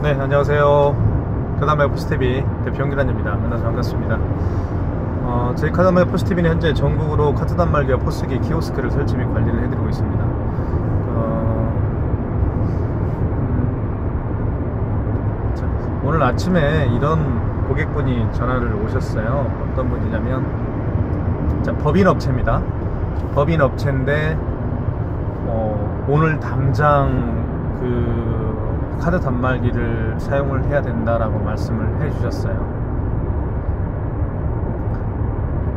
네, 안녕하세요. 카드한말 포스TV 대표 홍기란입니다. 만나서 반갑습니다. 저희 카드한말 포스TV는 현재 전국으로 카드 단말기와 포스기 키오스크를 설치 및 관리를 해드리고 있습니다. 오늘 아침에 이런 고객분이 전화를 오셨어요. 어떤 분이냐면, 법인업체입니다. 법인업체인데 오늘 당장 카드 단말기를 사용을 해야 된다라고 말씀을 해 주셨어요.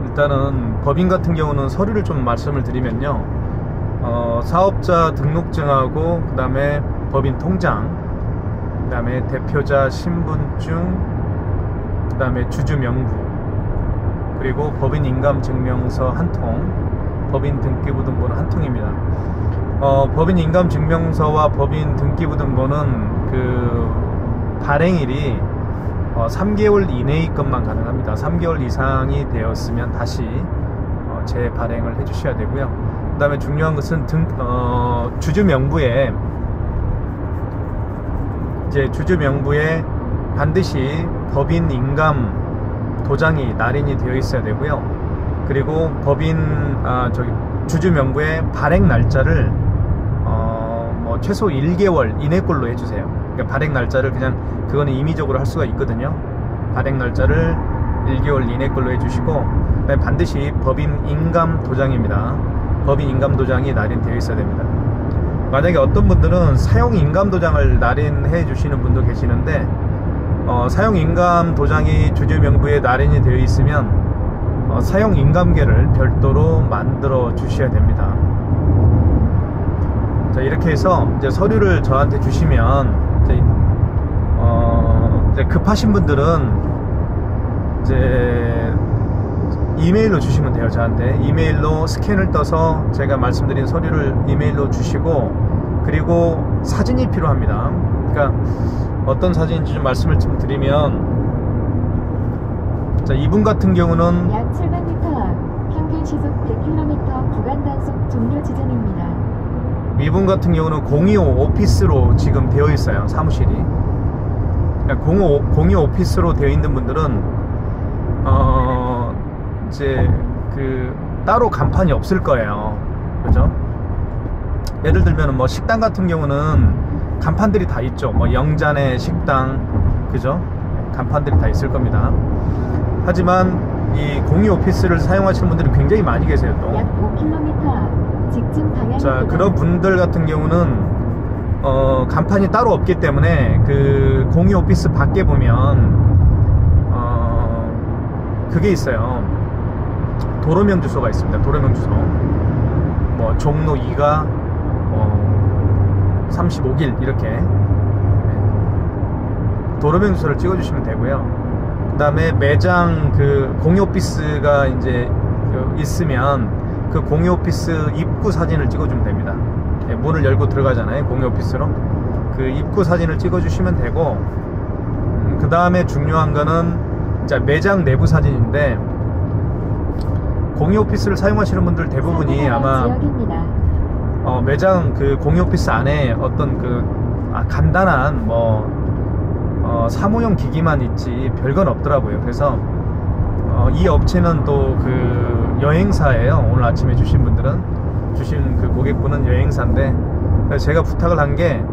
일단은 법인 같은 경우는 서류를 좀 말씀을 드리면요, 사업자 등록증하고 그 다음에 법인 통장, 그 다음에 대표자 신분증, 그 다음에 주주 명부, 그리고 법인 인감증명서 한 통, 법인 등기부등본은 한 통입니다. 법인 인감증명서와 법인 등기부등본은 발행일이 3개월 이내의 것만 가능합니다. 3개월 이상이 되었으면 다시 재발행을 해주셔야 되고요. 그 다음에 중요한 것은 주주명부에 반드시 법인 인감 도장이 날인이 되어 있어야 되고요. 그리고 주주명부의 발행 날짜를 최소 1개월 이내 걸로 해주세요. 그러니까 발행 날짜를 그거는 임의적으로 할 수가 있거든요. 발행 날짜를 1개월 이내 걸로 해주시고, 반드시 법인 인감 도장입니다. 법인 인감 도장이 날인되어 있어야 됩니다. 만약에 어떤 분들은 사용 인감 도장을 날인해 주시는 분도 계시는데, 사용 인감 도장이 주주명부에 날인이 되어 있으면 사용 인감계를 별도로 만들어 주셔야 됩니다. 자, 이렇게 해서 이제 서류를 저한테 주시면 이제 급하신 분들은 이제 이메일로 주시면 돼요. 저한테 이메일로 스캔을 떠서 제가 말씀드린 서류를 이메일로 주시고, 그리고 사진이 필요합니다. 그러니까 어떤 사진인지 좀 말씀을 좀 드리면, 자, 이분 같은 경우는 약 700m 앞 평균 시속 100km 구간 단속 종료 지점입니다. 이분 같은 경우는 025 오피스로 지금 되어 있어요. 사무실이. 그러니까 025 오피스로 되어 있는 분들은 이제 따로 간판이 없을 거예요. 그죠? 예를 들면 뭐 식당 같은 경우는 간판들이 다 있죠. 뭐 영잔의 식당, 그죠? 간판들이 다 있을 겁니다. 하지만 이 025 오피스를 사용하시는 분들이 굉장히 많이 계세요. 또 약 5km 앞 직진 방향. 자, 그런 분들 같은 경우는 간판이 따로 없기 때문에 025 오피스 밖에 보면 그게 있어요. 도로명 주소가 있습니다. 도로명 주소. 뭐 종로 2가 35길 이렇게 도로명 주소를 찍어주시면 되고요. 그 다음에 매장 025 오피스가 이제 있으면 025 오피스 입구 사진을 찍어주면 됩니다. 문을 열고 들어가잖아요. 025 오피스로 입구 사진을 찍어주시면 되고, 그 다음에 중요한 거는 매장 내부 사진인데, 025 오피스를 사용하시는 분들 대부분이 아마 매장 025 오피스 안에 어떤 간단한 사무용 기기만 있지 별건 없더라고요. 그래서 이 업체는 또 여행사예요. 오늘 아침에 주신 고객분은 여행사인데, 제가 부탁을 한 게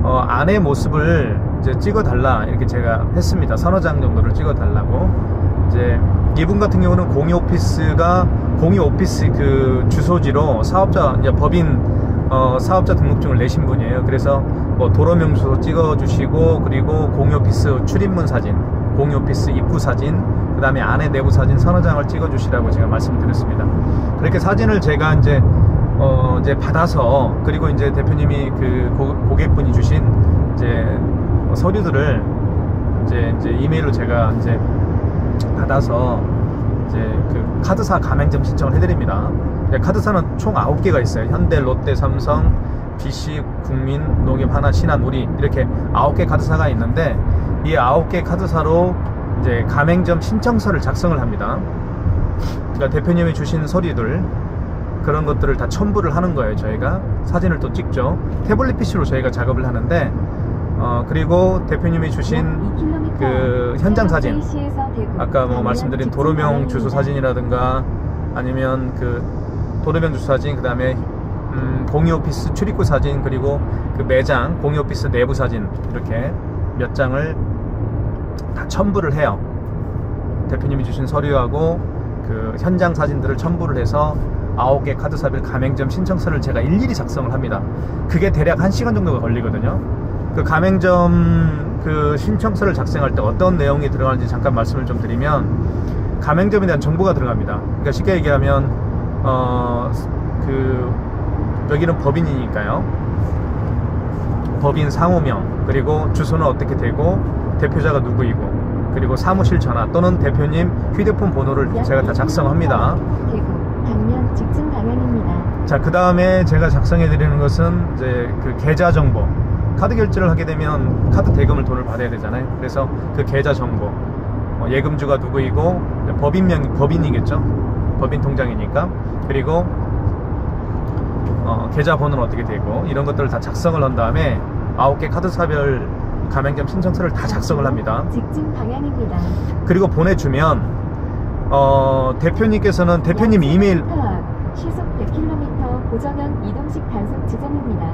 안의 모습을 이제 찍어달라 이렇게 제가 했습니다. 서너 장 정도를 찍어달라고. 이제 이분 같은 경우는 025 오피스가 025 오피스 주소지로 법인 사업자 등록증을 내신 분이에요. 그래서 도로명 주소 찍어주시고, 그리고 025 오피스 출입문 사진, 025 오피스 입구 사진, 그 다음에 안에 내부 사진 서너 장을 찍어주시라고 제가 말씀드렸습니다. 그렇게 사진을 제가 이제 받아서, 그리고 이제 대표님이 고객분이 주신 서류들을 이제 이메일로 제가 받아서 카드사 가맹점 신청을 해드립니다. 카드사는 총 9개가 있어요. 현대, 롯데, 삼성, BC, 국민, 농협, 하나, 신한, 우리 이렇게 9개 카드사가 있는데, 이 9개 카드사로 이제 가맹점 신청서를 작성을 합니다. 그러니까 대표님이 주신 서류들, 그런 것들을 다 첨부를 하는 거예요. 저희가 사진을 또 찍죠. 태블릿 PC로 저희가 작업을 하는데 그리고 대표님이 주신 그 현장 사진, 아까 뭐 말씀드린 도로명 주소 사진이라든가 아니면 그 도로명 주소 사진, 그 다음에 공유 오피스 출입구 사진, 그리고 그 매장 공유 오피스 내부 사진, 이렇게 몇 장을 다 첨부를 해요. 대표님이 주신 서류하고 그 현장 사진들을 첨부를 해서 9개 카드사별 가맹점 신청서를 제가 일일이 작성을 합니다. 그게 대략 1시간 정도가 걸리거든요. 그 가맹점 그 신청서를 작성할 때 어떤 내용이 들어가는지 잠깐 말씀을 좀 드리면, 가맹점에 대한 정보가 들어갑니다. 그러니까 쉽게 얘기하면 여기는 법인이니까요. 법인 상호명, 그리고 주소는 어떻게 되고 대표자가 누구이고, 그리고 사무실 전화 또는 대표님 휴대폰 번호를 제가 다 작성합니다. 대구 방면 직진 방향입니다. 자, 그 다음에 제가 작성해 드리는 것은 이제 그 계좌 정보. 카드 결제를 하게 되면 카드 대금을 돈을 받아야 되잖아요. 그래서 그 계좌 정보, 예금주가 누구이고, 법인이겠죠. 법인 통장이니까. 그리고 계좌 번호는 어떻게 되고, 이런 것들을 다 작성을 한 다음에 9개 카드사별 가맹점 신청서를 다 작성을 합니다. 직진 방향입니다. 그리고 보내주면 대표님께서는 대표님 이메일, 시속 100km 고정형 이동식 단속 지점입니다.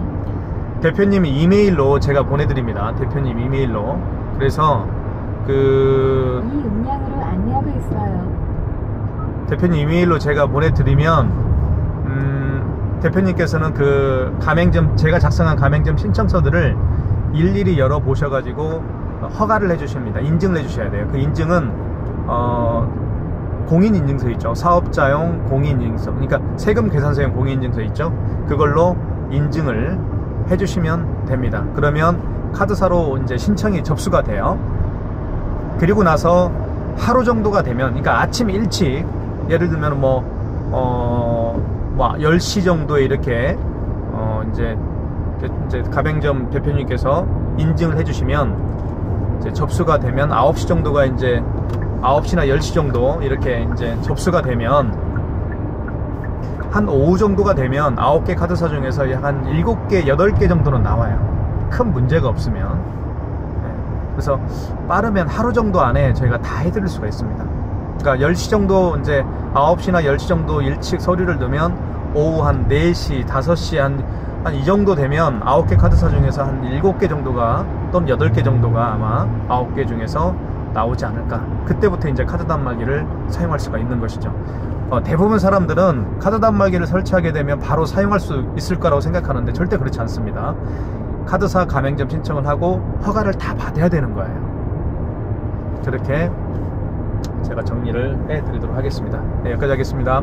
대표님 이메일로 제가 보내드립니다. 대표님 이메일로. 그래서 이 음량으로 안내하고 있어요. 대표님 이메일로 제가 보내드리면 대표님께서는 그 가맹점, 제가 작성한 가맹점 신청서들을 일일이 열어보셔가지고 허가를 해주십니다. 인증을 해주셔야 돼요. 그 인증은 공인인증서 있죠. 사업자용 공인인증서, 그러니까 세금 계산서용 공인인증서 있죠. 그걸로 인증을 해주시면 됩니다. 그러면 카드사로 이제 신청이 접수가 돼요. 그리고 나서 하루 정도가 되면, 그러니까 아침 일찍, 예를 들면 10시 정도에 이렇게 이제 가맹점 대표님께서 인증을 해주시면 이제 접수가 되면 9시 정도가 이제 9시나 10시 정도 이렇게 이제 접수가 되면, 한 오후 정도가 되면 9개 카드사 중에서 약 한 7개, 8개 정도는 나와요. 큰 문제가 없으면. 그래서 빠르면 하루 정도 안에 저희가 다 해드릴 수가 있습니다. 그러니까 10시 정도, 이제 9시나 10시 정도 일찍 서류를 넣으면 오후 한 4시, 5시 한 이 정도 되면 9개 카드사 중에서 한 7개 정도가 또는 8개 정도가 아마 9개 중에서 나오지 않을까. 그때부터 이제 카드 단말기를 사용할 수가 있는 것이죠. 대부분 사람들은 카드 단말기를 설치하게 되면 바로 사용할 수 있을 거라고 생각하는데 절대 그렇지 않습니다. 카드사 가맹점 신청을 하고 허가를 다 받아야 되는 거예요. 그렇게 제가 정리를 해드리도록 하겠습니다. 네, 여기까지 하겠습니다.